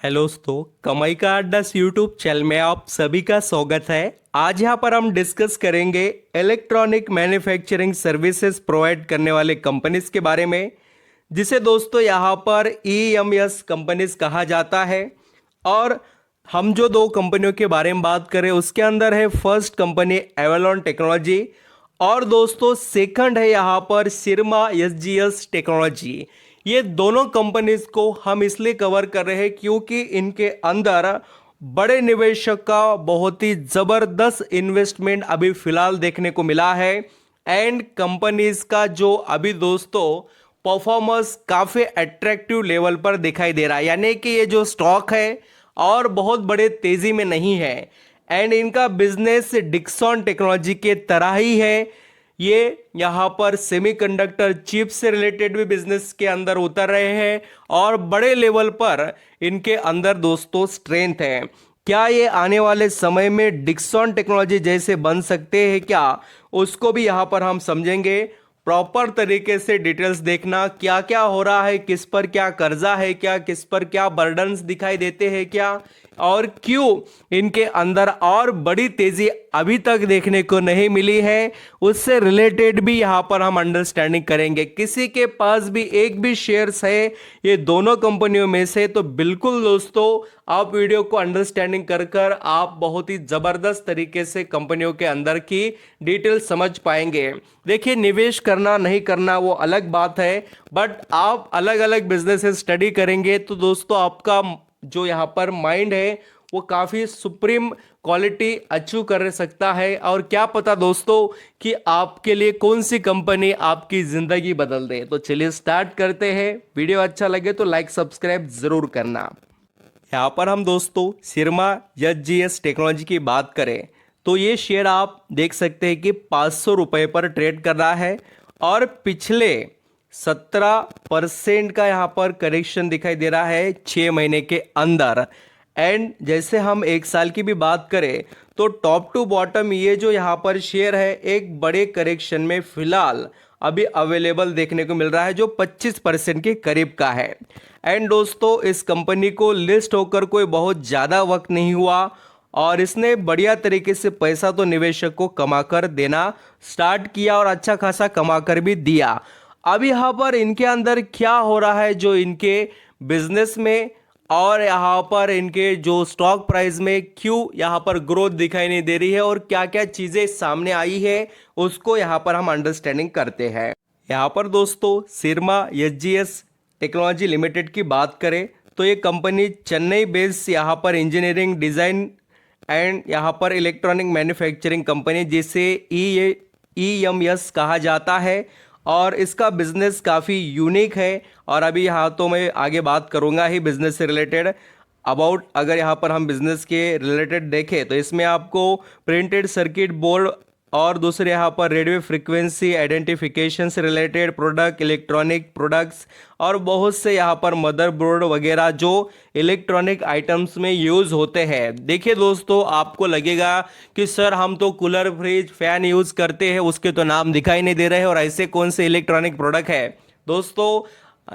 Hello दोस्तों, कमाई का अड्डा यूट्यूब चैनल में आप सभी का स्वागत है। आज यहाँ पर हम डिस्कस करेंगे इलेक्ट्रॉनिक मैन्युफैक्चरिंग सर्विसेज प्रोवाइड करने वाले कंपनीज के बारे में, जिसे दोस्तों यहाँ पर ईएमएस कंपनीज कहा जाता है। और हम जो दो कंपनियों के बारे में बात करें उसके अंदर है फर्स्ट कंपनी एवलॉन टेक्नोलॉजी और दोस्तों सेकंड है यहाँ पर सिरमा एसजीएस टेक्नोलॉजी। ये दोनों कंपनीज को हम इसलिए कवर कर रहे हैं क्योंकि इनके अंदर बड़े निवेशक का बहुत ही जबरदस्त इन्वेस्टमेंट अभी फिलहाल देखने को मिला है। एंड कंपनीज का जो अभी दोस्तों परफॉर्मेंस काफी अट्रैक्टिव लेवल पर दिखाई दे रहा है, यानी कि ये जो स्टॉक है और बहुत बड़े तेजी में नहीं है। एंड इनका बिजनेस डिक्सन टेक्नोलॉजी के तरह ही है। ये यहाँ पर सेमीकंडक्टर चिप से रिलेटेड भी बिजनेस के अंदर उतर रहे हैं और बड़े लेवल पर इनके अंदर दोस्तों स्ट्रेंथ है। क्या ये आने वाले समय में डिक्सन टेक्नोलॉजी जैसे बन सकते हैं क्या, उसको भी यहाँ पर हम समझेंगे। प्रॉपर तरीके से डिटेल्स देखना, क्या क्या हो रहा है, किस पर क्या कर्जा है क्या, किस पर क्या बर्डन्स दिखाई देते हैं क्या, और क्यों इनके अंदर और बड़ी तेजी अभी तक देखने को नहीं मिली है, उससे रिलेटेड भी यहाँ पर हम अंडरस्टैंडिंग करेंगे। किसी के पास भी एक भी शेयर्स है ये दोनों कंपनियों में से, तो बिल्कुल दोस्तों आप वीडियो को अंडरस्टैंडिंग कर कर आप बहुत ही जबरदस्त तरीके से कंपनियों के अंदर की डिटेल समझ पाएंगे। देखिए, निवेश करना नहीं करना वो अलग बात है, बट आप अलग अलग बिजनेस स्टडी करेंगे तो दोस्तों आपका जो यहाँ पर माइंड है वो काफ़ी सुप्रीम क्वालिटी अचीव कर सकता है। और क्या पता दोस्तों कि आपके लिए कौन सी कंपनी आपकी ज़िंदगी बदल दे। तो चलिए स्टार्ट करते हैं। वीडियो अच्छा लगे तो लाइक सब्सक्राइब ज़रूर करना। यहाँ पर हम दोस्तों सिरमा एसजीएस टेक्नोलॉजी की बात करें तो ये शेयर आप देख सकते हैं कि 500 रुपये पर ट्रेड कर रहा है और पिछले 17% का यहाँ पर करेक्शन दिखाई दे रहा है 6 महीने के अंदर। एंड जैसे हम एक साल की भी बात करें तो टॉप टू बॉटम ये जो यहाँ पर शेयर है एक बड़े करेक्शन में फिलहाल अभी अवेलेबल देखने को मिल रहा है, जो 25% के करीब का है। एंड दोस्तों इस कंपनी को लिस्ट होकर कोई बहुत ज़्यादा वक्त नहीं हुआ और इसने बढ़िया तरीके से पैसा तो निवेशक को कमाकर देना स्टार्ट किया और अच्छा खासा कमाकर भी दिया। अब यहाँ पर इनके अंदर क्या हो रहा है जो इनके बिजनेस में और यहाँ पर इनके जो स्टॉक प्राइस में क्यों यहाँ पर ग्रोथ दिखाई नहीं दे रही है और क्या क्या चीज़ें सामने आई है उसको यहाँ पर हम अंडरस्टैंडिंग करते हैं। यहाँ पर दोस्तों सिरमा एसजीएस टेक्नोलॉजी लिमिटेड की बात करें तो ये कंपनी चेन्नई बेस्ड यहाँ पर इंजीनियरिंग डिज़ाइन एंड यहाँ पर इलेक्ट्रॉनिक मैन्युफैक्चरिंग कंपनी जिसे ईएमएस कहा जाता है और इसका बिजनेस काफ़ी यूनिक है। और अभी यहाँ तो मैं आगे बात करूँगा ही बिजनेस से रिलेटेड अबाउट। अगर यहाँ पर हम बिजनेस के रिलेटेड देखें तो इसमें आपको प्रिंटेड सर्किट बोर्ड और दूसरे यहाँ पर रेडियो फ्रीक्वेंसी आइडेंटिफिकेशन से रिलेटेड प्रोडक्ट, इलेक्ट्रॉनिक प्रोडक्ट्स और बहुत से यहाँ पर मदरबोर्ड वगैरह जो इलेक्ट्रॉनिक आइटम्स में यूज़ होते हैं। देखिए दोस्तों, आपको लगेगा कि सर हम तो कूलर, फ्रिज, फैन यूज़ करते हैं, उसके तो नाम दिखाई नहीं दे रहे हैं और ऐसे कौन से इलेक्ट्रॉनिक प्रोडक्ट है। दोस्तों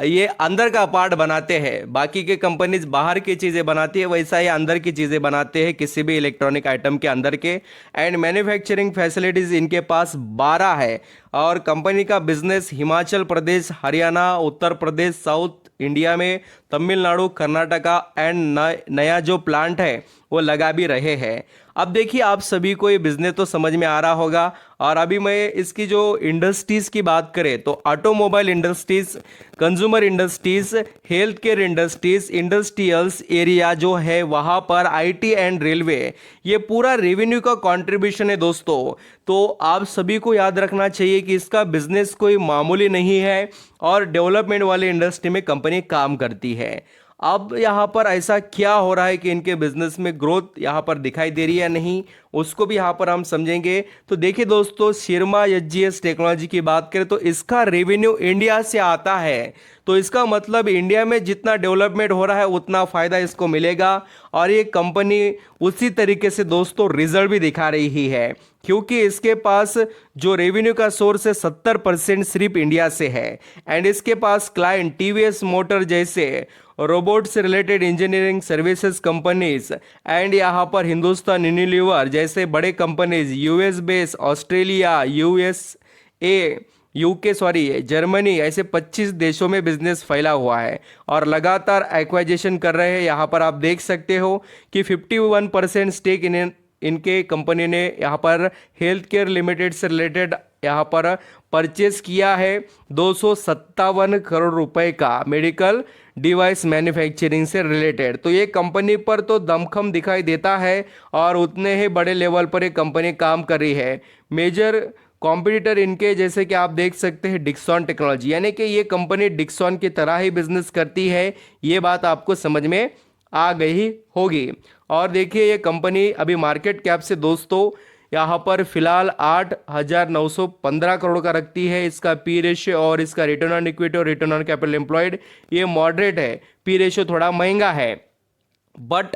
ये अंदर का पार्ट बनाते हैं, बाकी के कंपनीज बाहर की चीज़ें बनाती है, वैसा ये अंदर की चीज़ें बनाते हैं किसी भी इलेक्ट्रॉनिक आइटम के अंदर के। एंड मैन्युफैक्चरिंग फैसिलिटीज़ इनके पास 12 है और कंपनी का business Himachal Pradesh, Haryana, Uttar Pradesh, south India में, तमिलनाडु, कर्नाटका एंड नया जो प्लांट है वो लगा भी रहे हैं। अब देखिए, आप सभी को ये बिजनेस तो समझ में आ रहा होगा। और अभी मैं इसकी जो इंडस्ट्रीज़ की बात करें तो automobile industries, consumer industries, health care industries, industrials area जो है वहाँ पर आईटी एंड रेलवे, ये पूरा रेवेन्यू का कंट्रीब्यूशन है दोस्तों। तो आप सभी को याद रखना चाहिए कि इसका बिजनेस कोई मामूली नहीं है और डेवलपमेंट वाली इंडस्ट्री में कंपनी काम करती है। अब यहाँ पर ऐसा क्या हो रहा है कि इनके बिजनेस में ग्रोथ यहाँ पर दिखाई दे रही है नहीं, उसको भी यहाँ पर हम समझेंगे। तो देखिए दोस्तों, सिरमा एसजीएस टेक्नोलॉजी की बात करें तो इसका रेवेन्यू इंडिया से आता है, तो इसका मतलब इंडिया में जितना डेवलपमेंट हो रहा है उतना फ़ायदा इसको मिलेगा। और ये कंपनी उसी तरीके से दोस्तों रिजल्ट भी दिखा रही है। क्योंकि इसके पास जो रेवेन्यू का सोर्स है 70% सिर्फ इंडिया से है। एंड इसके पास क्लाइंट टीवीएस मोटर जैसे रोबोट से related engineering services companies and यहाँ पर हिंदुस्तान यूनिलीवर जैसे बड़े companies, US base, Australia, Germany, ऐसे 25 देशों में बिजनेस फैला हुआ है और लगातार एक्वाजिशन कर रहे हैं। यहाँ पर आप देख सकते हो कि 51% स्टेक इनके कंपनी ने यहाँ पर हेल्थ केयर लिमिटेड से रिलेटेड यहाँ पर परचेस किया है 257 करोड़ रुपए का मेडिकल डिवाइस मैन्युफैक्चरिंग से रिलेटेड। तो ये कंपनी पर तो दमखम दिखाई देता है और उतने ही बड़े लेवल पर ये कंपनी काम कर रही है। मेजर कॉम्पिटिटर इनके जैसे कि आप देख सकते हैं डिक्सॉन टेक्नोलॉजी, यानी कि ये कंपनी डिक्सॉन की तरह ही बिजनेस करती है। ये बात आपको समझ में आ गई होगी। और देखिए ये कंपनी अभी मार्केट कैप से दोस्तों यहाँ पर फिलहाल 8,915 करोड़ का रखती है। इसका पी रेशियो और इसका रिटर्न ऑन इक्विटी और रिटर्न ऑन कैपिटल एम्प्लॉयड ये मॉडरेट है, पी रेशियो थोड़ा महंगा है। बट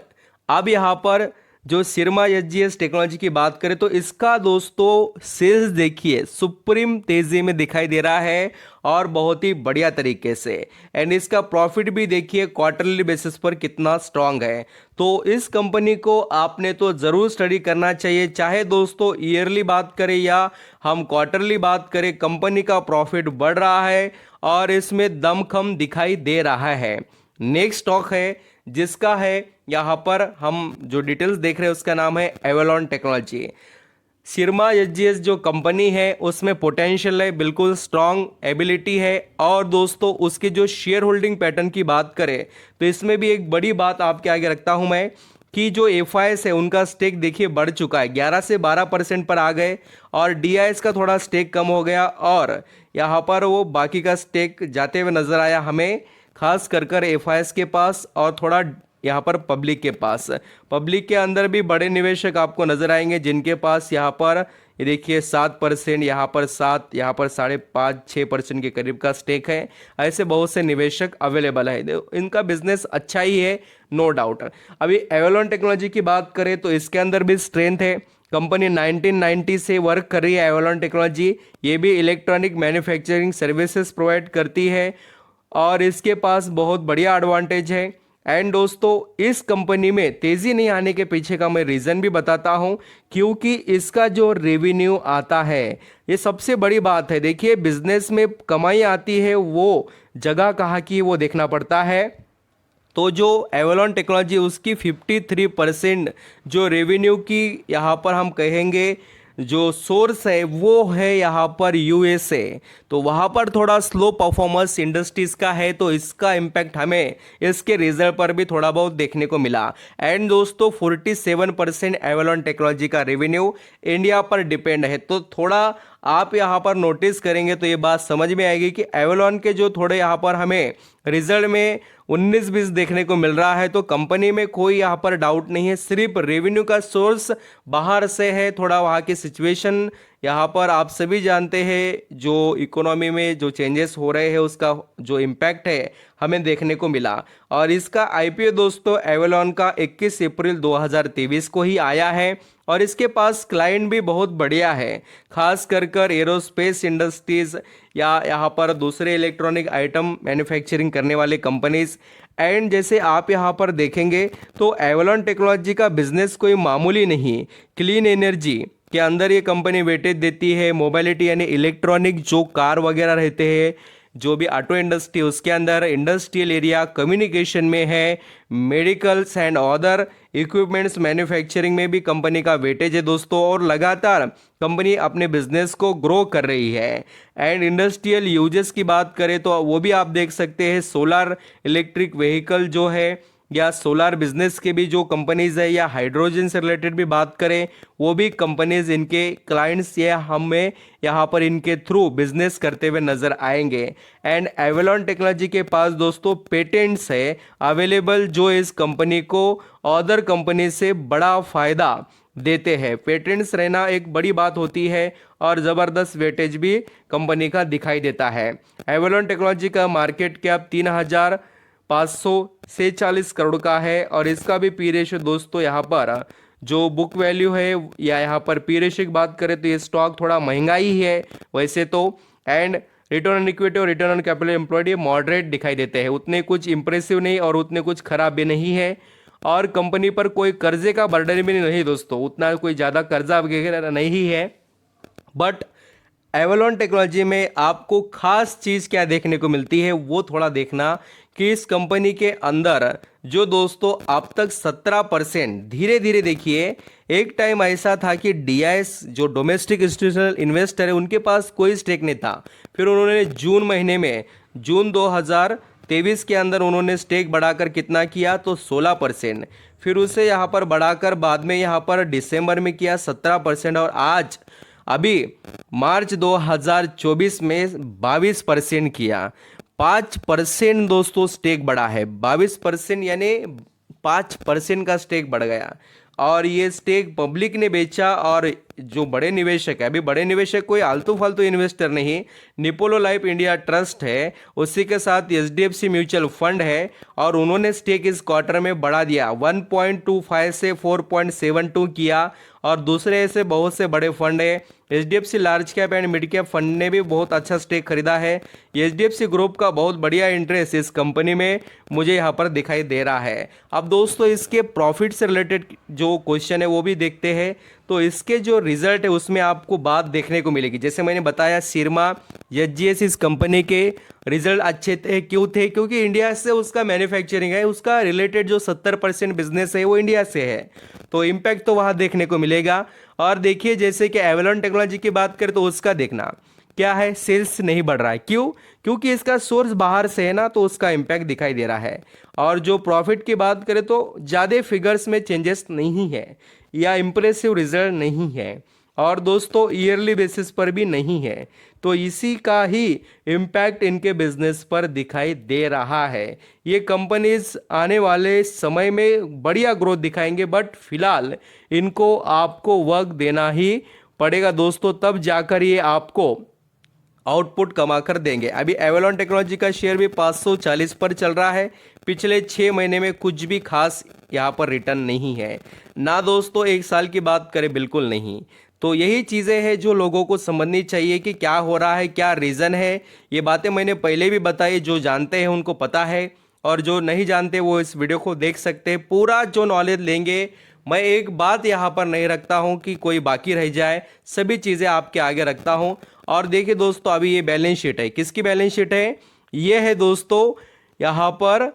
अब यहाँ पर जो सिरमा एचजीएस टेक्नोलॉजी की बात करें तो इसका दोस्तों सेल्स देखिए सुप्रीम तेजी में दिखाई दे रहा है और बहुत ही बढ़िया तरीके से। एंड इसका प्रॉफिट भी देखिए क्वार्टरली बेसिस पर कितना स्ट्रांग है। तो इस कंपनी को आपने तो ज़रूर स्टडी करना चाहिए, चाहे दोस्तों ईयरली बात करें या हम क्वार्टरली बात करें, कंपनी का प्रॉफिट बढ़ रहा है और इसमें दमखम दिखाई दे रहा है। नेक्स्ट स्टॉक है जिसका है यहाँ पर हम जो डिटेल्स देख रहे हैं उसका नाम है एवलॉन टेक्नोलॉजी। सिरमा एचजीएस जो कंपनी है उसमें पोटेंशियल है, बिल्कुल स्ट्रांग एबिलिटी है। और दोस्तों उसके जो शेयर होल्डिंग पैटर्न की बात करें तो इसमें भी एक बड़ी बात आपके आगे रखता हूं मैं कि जो एफआईएस है उनका स्टेक देखिए बढ़ चुका है, 11 से 12% पर आ गए और डीआईएस का थोड़ा स्टेक कम हो गया और यहाँ पर वो बाकी का स्टेक जाते हुए नजर आया हमें, खास कर एफआईएस के पास और थोड़ा यहाँ पर पब्लिक के पास। पब्लिक के अंदर भी बड़े निवेशक आपको नजर आएंगे जिनके पास यहाँ पर ये देखिए 7%, यहाँ पर 7, यहाँ पर 5.5-6% के करीब का स्टेक है। ऐसे बहुत से निवेशक अवेलेबल है, इनका बिजनेस अच्छा ही है, नो डाउट। अभी एवलॉन टेक्नोलॉजी की बात करें तो इसके अंदर भी स्ट्रेंथ है। कंपनी 1990 से वर्क कर रही है एवलॉन टेक्नोलॉजी। ये भी इलेक्ट्रॉनिक मैन्युफैक्चरिंग सर्विसेज प्रोवाइड करती है और इसके पास बहुत बढ़िया एडवांटेज है। एंड दोस्तों इस कंपनी में तेजी नहीं आने के पीछे का मैं रीज़न भी बताता हूं, क्योंकि इसका जो रेवेन्यू आता है ये सबसे बड़ी बात है। देखिए बिजनेस में कमाई आती है, वो जगह कहाँ की वो देखना पड़ता है। तो जो एवलॉन टेक्नोलॉजी उसकी 53% जो रेवेन्यू की यहाँ पर हम कहेंगे जो सोर्स है वो है यहाँ पर यूएसए। तो वहाँ पर थोड़ा स्लो परफॉर्मेंस इंडस्ट्रीज का है, तो इसका इम्पैक्ट हमें इसके रिजल्ट पर भी थोड़ा बहुत देखने को मिला। एंड दोस्तों 47% एवलॉन टेक्नोलॉजी का रेवेन्यू इंडिया पर डिपेंड है। तो थोड़ा आप यहाँ पर नोटिस करेंगे तो ये बात समझ में आएगी कि एवलॉन के जो थोड़े यहाँ पर हमें रिजल्ट में 19-20 देखने को मिल रहा है, तो कंपनी में कोई यहाँ पर डाउट नहीं है, सिर्फ रेवेन्यू का सोर्स बाहर से है। थोड़ा वहाँ की सिचुएशन यहाँ पर आप सभी जानते हैं, जो इकोनॉमी में जो चेंजेस हो रहे हैं उसका जो इम्पैक्ट है हमें देखने को मिला। और इसका आईपीओ दोस्तों एवलॉन का 21 अप्रैल 2023 को ही आया है और इसके पास क्लाइंट भी बहुत बढ़िया है, खास कर एरोस्पेस इंडस्ट्रीज या यहाँ पर दूसरे इलेक्ट्रॉनिक आइटम मैन्युफैक्चरिंग करने वाले कंपनीज। एंड जैसे आप यहाँ पर देखेंगे तो एवलॉन टेक्नोलॉजी का बिजनेस कोई मामूली नहीं, क्लीन एनर्जी के अंदर ये कंपनी वेटेज देती है। मोबाइलिटी यानी इलेक्ट्रॉनिक जो कार वगैरह रहते हैं, जो भी ऑटो इंडस्ट्री उसके अंदर, इंडस्ट्रियल एरिया कम्युनिकेशन में है, medicals and other equipments manufacturing में भी कंपनी का वेटेज है दोस्तों। और लगातार कंपनी अपने बिजनेस को ग्रो कर रही है। एंड इंडस्ट्रियल यूजेस की बात करें तो वो भी आप देख सकते हैं, सोलर इलेक्ट्रिक व्हीकल जो है या सोलार बिजनेस के भी जो कंपनीज है या हाइड्रोजन से रिलेटेड भी बात करें वो भी कंपनीज इनके क्लाइंट्स या हमें यहाँ पर इनके थ्रू बिजनेस करते हुए नजर आएंगे। एंड एवलॉन टेक्नोलॉजी के पास दोस्तों पेटेंट्स है अवेलेबल जो इस कंपनी को अदर कंपनी से बड़ा फायदा देते हैं। पेटेंट्स रहना एक बड़ी बात होती है और ज़बरदस्त वेटेज भी कंपनी का दिखाई देता है। एवलॉन टेक्नोलॉजी का मार्केट कैप 3,546 करोड़ का है और इसका भी पी रेशियो दोस्तों यहाँ पर जो बुक वैल्यू है या यहाँ पर पी रेशियो की बात करें तो ये स्टॉक थोड़ा महंगा ही है वैसे तो। एंड रिटर्न ऑन इक्विटी और रिटर्न ऑन कैपिटल एम्प्लॉयड ये मॉडरेट दिखाई देते हैं, उतने कुछ इंप्रेसिव नहीं और उतने कुछ खराब भी नहीं है। और कंपनी पर कोई कर्जे का बर्डन भी नहीं दोस्तों, उतना कोई ज़्यादा कर्जा वगैरह नहीं है। बट एवलॉन टेक्नोलॉजी में आपको खास चीज़ क्या देखने को मिलती है वो थोड़ा देखना कि इस कंपनी के अंदर जो दोस्तों अब तक 17%, धीरे धीरे देखिए, एक टाइम ऐसा था कि डीआईएस जो डोमेस्टिक इंस्टीट्यूशनल इन्वेस्टर है उनके पास कोई स्टेक नहीं था। फिर उन्होंने जून महीने में, जून 2023 के अंदर उन्होंने स्टेक बढ़ाकर कितना किया तो 16%, फिर उसे यहाँ पर बढ़ाकर बाद में यहाँ पर दिसंबर में किया 17%, और आज अभी मार्च 2024 में 22% किया। 5% दोस्तों स्टेक बढ़ा है, 22% यानी 5% का स्टेक बढ़ गया। और ये स्टेक पब्लिक ने बेचा, और जो बड़े निवेशक है, अभी बड़े निवेशक कोई आलतू फालतू इन्वेस्टर नहीं, निपोलो लाइफ इंडिया ट्रस्ट है, उसी के साथ एचडीएफसी म्यूचुअल फंड है, और उन्होंने स्टेक इस क्वार्टर में बढ़ा दिया, 1.25 से 4.72 किया। और दूसरे ऐसे बहुत से बड़े फंड है, HDFC large cap and mid cap fund ने भी बहुत अच्छा स्टेक खरीदा है। एचडीएफसी ग्रुप का बहुत बढ़िया इंटरेस्ट इस कंपनी में मुझे यहाँ पर दिखाई दे रहा है। अब दोस्तों इसके प्रॉफिट से रिलेटेड जो क्वेश्चन है वो भी देखते हैं। तो इसके जो रिजल्ट है उसमें आपको बात देखने को मिलेगी, जैसे मैंने बताया सिरमा एचजीएस इस कंपनी के रिजल्ट अच्छे थे, क्यों थे, क्योंकि इंडिया से उसका मैन्युफैक्चरिंग है, उसका रिलेटेड जो 70% बिजनेस है वो इंडिया से है, तो इम्पैक्ट तो वहाँ देखने को मिलेगा। और देखिए जैसे कि एवलॉन टेक्नोलॉजी की बात करें तो उसका देखना क्या है, सेल्स नहीं बढ़ रहा है, क्यों, क्योंकि इसका सोर्स बाहर से है ना, तो उसका इम्पैक्ट दिखाई दे रहा है। और जो प्रॉफिट की बात करें तो ज़्यादा फिगर्स में चेंजेस नहीं है या इम्प्रेसिव रिजल्ट नहीं है, और दोस्तों ईयरली बेसिस पर भी नहीं है, तो इसी का ही इम्पैक्ट इनके बिजनेस पर दिखाई दे रहा है। ये कंपनीज आने वाले समय में बढ़िया ग्रोथ दिखाएंगे, बट फिलहाल इनको आपको वक्त देना ही पड़ेगा दोस्तों, तब जाकर ये आपको आउटपुट कमा कर देंगे। अभी एवलॉन टेक्नोलॉजी का शेयर भी 540 पर चल रहा है, पिछले 6 महीने में कुछ भी खास यहाँ पर रिटर्न नहीं है ना दोस्तों, एक साल की बात करें बिल्कुल नहीं। तो यही चीज़ें हैं जो लोगों को समझनी चाहिए कि क्या हो रहा है, क्या रीज़न है। ये बातें मैंने पहले भी बताई, जो जानते हैं उनको पता है, और जो नहीं जानते वो इस वीडियो को देख सकते हैं, पूरा जो नॉलेज लेंगे। मैं एक बात यहाँ पर नहीं रखता हूँ कि कोई बाकी रह जाए, सभी चीज़ें आपके आगे रखता हूँ। और देखिए दोस्तों अभी ये बैलेंस शीट है, किसकी बैलेंस शीट है, ये है दोस्तों यहाँ पर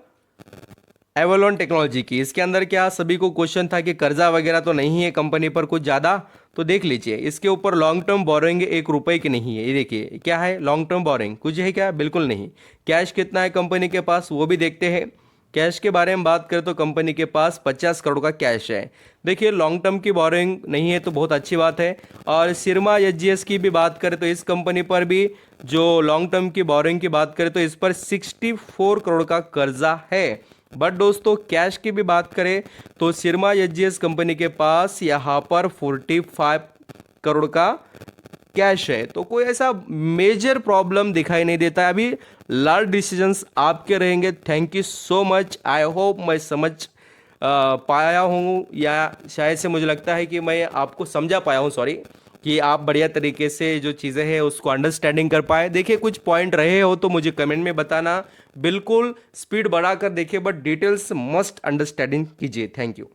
एवलॉन टेक्नोलॉजी की। इसके अंदर क्या सभी को क्वेश्चन था कि कर्जा वगैरह तो नहीं है कंपनी पर कुछ ज़्यादा, तो देख लीजिए इसके ऊपर लॉन्ग टर्म बोरोइंग 1 रुपए की नहीं है। ये देखिए क्या है, लॉन्ग टर्म बोरोइंग कुछ है क्या, बिल्कुल नहीं। कैश कितना है कंपनी के पास वो भी देखते हैं। कैश के बारे में बात करें तो कंपनी के पास 50 करोड़ का कैश है। देखिए लॉन्ग टर्म की बोरोइंग नहीं है तो बहुत अच्छी बात है। और सिरमा एचजीएस की भी बात करें तो इस कंपनी पर भी जो लॉन्ग टर्म की बोरोइंग की बात करें तो इस पर 64 करोड़ का कर्जा है। बट दोस्तों कैश की भी बात करें तो सिरमा एचजीएस कंपनी के पास यहाँ पर 45 करोड़ का कैश है, तो कोई ऐसा मेजर प्रॉब्लम दिखाई नहीं देता है। अभी लार्ज डिसीजंस आपके रहेंगे। Thank you so much, I hope मैं समझ पाया हूँ, या शायद से मुझे लगता है कि मैं आपको समझा पाया हूँ, सॉरी, कि आप बढ़िया तरीके से जो चीज़ें हैं उसको अंडरस्टैंडिंग कर पाए। देखिए कुछ पॉइंट रहे हो तो मुझे कमेंट में बताना, बिल्कुल स्पीड बढ़ा कर देखिए, बट डिटेल्स मस्ट अंडरस्टैंडिंग कीजिए। Thank you.